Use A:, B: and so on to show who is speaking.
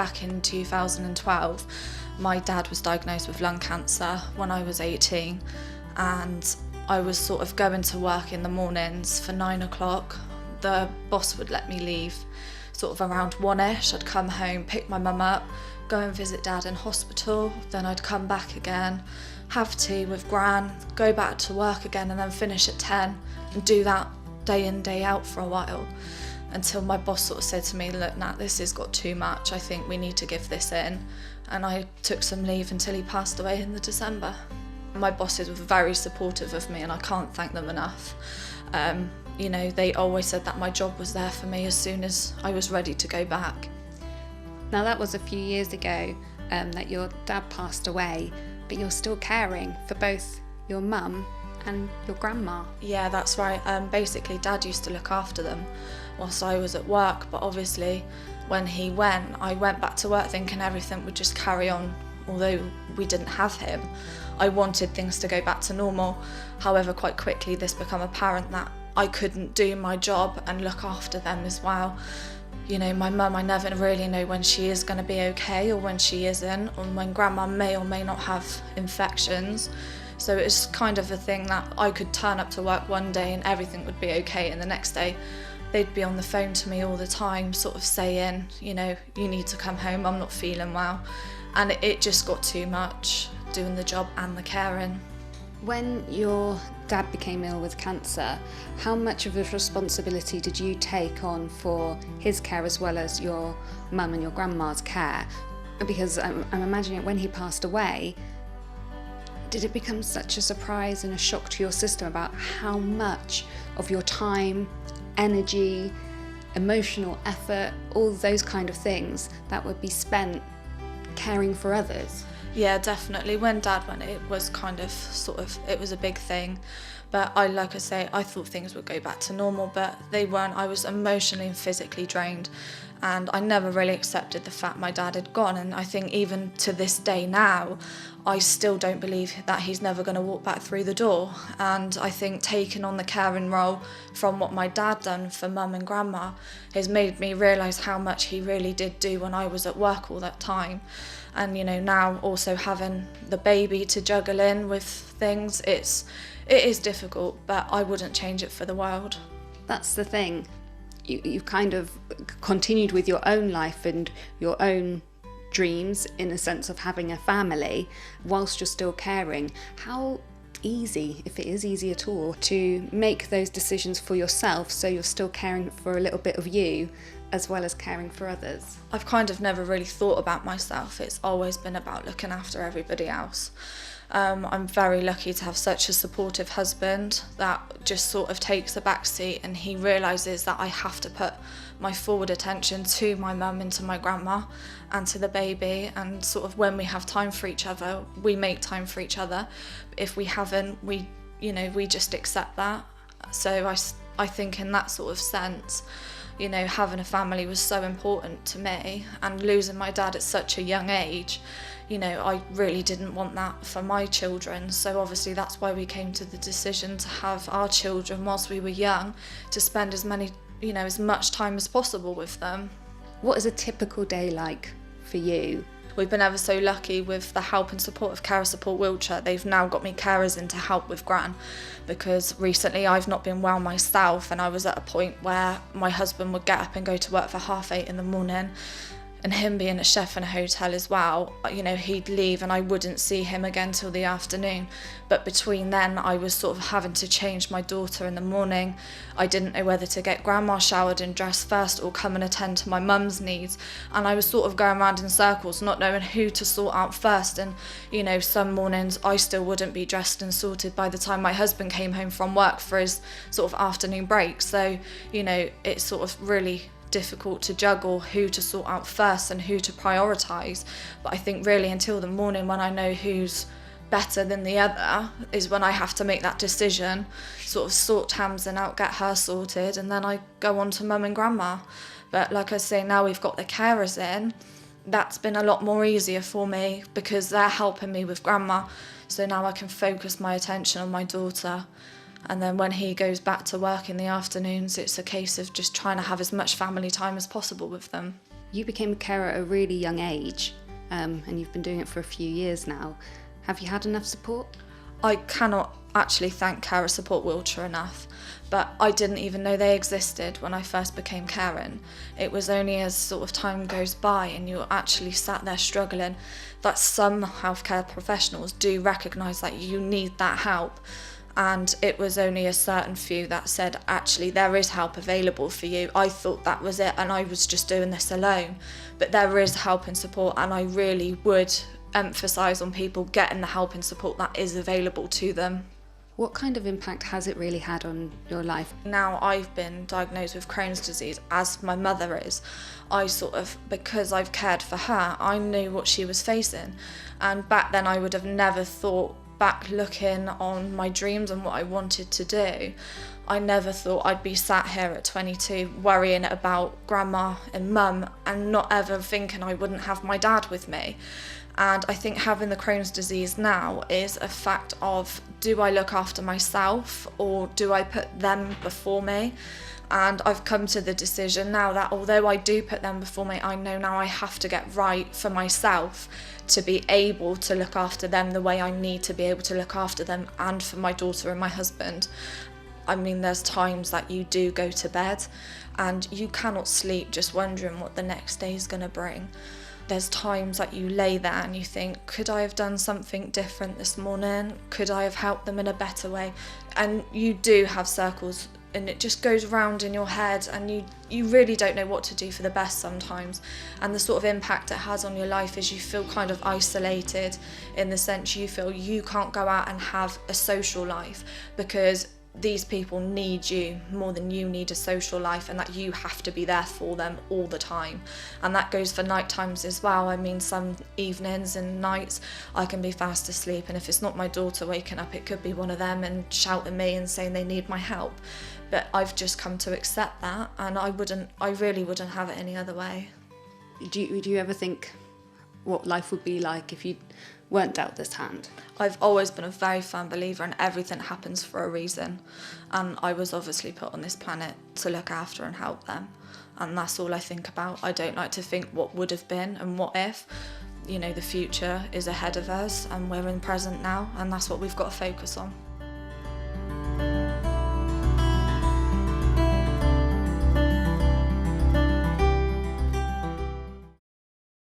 A: back in 2012, my dad was diagnosed with lung cancer when I was 18, and I was sort of going to work in the mornings for 9 o'clock. The boss would let me leave sort of around 1ish. I'd come home, pick my mum up, go and visit dad in hospital, then I'd come back again, have tea with Gran, go back to work again, and then finish at 10 and do that day in, day out for a while, until my boss sort of said to me, look Nat, this has got too much, I think we need to give this in. And I took some leave until he passed away in the December. My bosses were very supportive of me, and I can't thank them enough. You know, they always said that my job was there for me as soon as I was ready to go back.
B: Now that was a few years ago that your dad passed away, but you're still caring for both your mum and your grandma.
A: Yeah, that's right. Basically, Dad used to look after them whilst I was at work, but obviously when he went, I went back to work thinking everything would just carry on, although we didn't have him. I wanted things to go back to normal. However, quite quickly this became apparent that I couldn't do my job and look after them as well. You know, my mum, I never really know when she is going to be okay or when she isn't, or when grandma may or may not have infections. So it's kind of a thing that I could turn up to work one day and everything would be okay, and the next day they'd be on the phone to me all the time, sort of saying, you know, you need to come home, I'm not feeling well. And it just got too much, doing the job and the caring.
B: When your dad became ill with cancer, how much of a responsibility did you take on for his care as well as your mum and your grandma's care? Because I'm imagining when he passed away, did it become such a surprise and a shock to your system about how much of your time, energy, emotional effort, all those kind of things that would be spent caring for others?
A: Yeah, definitely. When Dad went, it was kind of it was a big thing. But like I say, I thought things would go back to normal, but they weren't. I was emotionally and physically drained, and I never really accepted the fact my dad had gone. And I think even to this day now, I still don't believe that he's never going to walk back through the door. And I think taking on the caring role from what my dad done for mum and grandma has made me realise how much he really did do when I was at work all that time. And you know, now also having the baby to juggle in with things, it is difficult, but I wouldn't change it for the world.
B: That's the thing. You've kind of continued with your own life and your own dreams in a sense of having a family whilst you're still caring. How easy, if it is easy at all, to make those decisions for yourself so you're still caring for a little bit of you as well as caring for others?
A: I've kind of never really thought about myself. It's always been about looking after everybody else. I'm very lucky to have such a supportive husband that just sort of takes a back seat, and he realises that I have to put my forward attention to my mum and to my grandma and to the baby, and sort of when we have time for each other, we make time for each other. If we haven't, we just accept that. So I think in that sort of sense, you know, having a family was so important to me, and losing my dad at such a young age, you know, I really didn't want that for my children. So obviously that's why we came to the decision to have our children whilst we were young, to spend as much time as possible with them.
B: What is a typical day like for you?
A: We've been ever so lucky with the help and support of Carer Support Wiltshire. They've now got me carers in to help with Gran, because recently I've not been well myself, and I was at a point where my husband would get up and go to work for 8:30 in the morning, and him being a chef in a hotel as well, you know, he'd leave and I wouldn't see him again till the afternoon. But between then, I was sort of having to change my daughter in the morning. I didn't know whether to get grandma showered and dressed first or come and attend to my mum's needs. And I was sort of going around in circles, not knowing who to sort out first. And, you know, some mornings I still wouldn't be dressed and sorted by the time my husband came home from work for his sort of afternoon break. So, you know, it's sort of really difficult to juggle who to sort out first and who to prioritise. But I think really until the morning, when I know who's better than the other, is when I have to make that decision, sort of sort Tamsin out, get her sorted, and then I go on to mum and grandma. But like I say, now we've got the carers in, that's been a lot more easier for me because they're helping me with grandma. So now I can focus my attention on my daughter. And then when he goes back to work in the afternoons, it's a case of just trying to have as much family time as possible with them.
B: You became a carer at a really young age, and you've been doing it for a few years now. Have you had enough support?
A: I cannot actually thank Carer Support Wiltshire enough, but I didn't even know they existed when I first became caring. It was only as sort of time goes by and you're actually sat there struggling that some healthcare professionals do recognise that you need that help. And it was only a certain few that said, actually, there is help available for you. I thought that was it and I was just doing this alone. But there is help and support, and I really would emphasise on people getting the help and support that is available to them.
B: What kind of impact has it really had on your life?
A: Now I've been diagnosed with Crohn's disease, as my mother is. I sort of, because I've cared for her, I knew what she was facing. And back then I would have never thought, back looking on my dreams and what I wanted to do, I never thought I'd be sat here at 22 worrying about grandma and mum and not ever thinking I wouldn't have my dad with me. And I think having the Crohn's disease now is a fact of, do I look after myself or do I put them before me? And I've come to the decision now that although I do put them before me, I know now I have to get right for myself to be able to look after them the way I need to be able to look after them, and for my daughter and my husband. I mean, there's times that you do go to bed and you cannot sleep just wondering what the next day is going to bring. There's times that you lay there and you think, could I have done something different this morning? Could I have helped them in a better way? And you do have circles and it just goes around in your head, and you really don't know what to do for the best sometimes. And the sort of impact it has on your life is you feel kind of isolated, in the sense you feel you can't go out and have a social life because these people need you more than you need a social life, and that you have to be there for them all the time. And that goes for night times as well. I mean, some evenings and nights I can be fast asleep, and if it's not my daughter waking up, it could be one of them and shouting at me and saying they need my help. But I've just come to accept that, and I really wouldn't have it any other way.
B: Do you ever think what life would be like if you weren't dealt this hand?
A: I've always been a very firm believer in everything happens for a reason, and I was obviously put on this planet to look after and help them, and that's all I think about. I don't like to think what would have been and what if. You know, the future is ahead of us and we're in present now, and that's what we've got to focus on.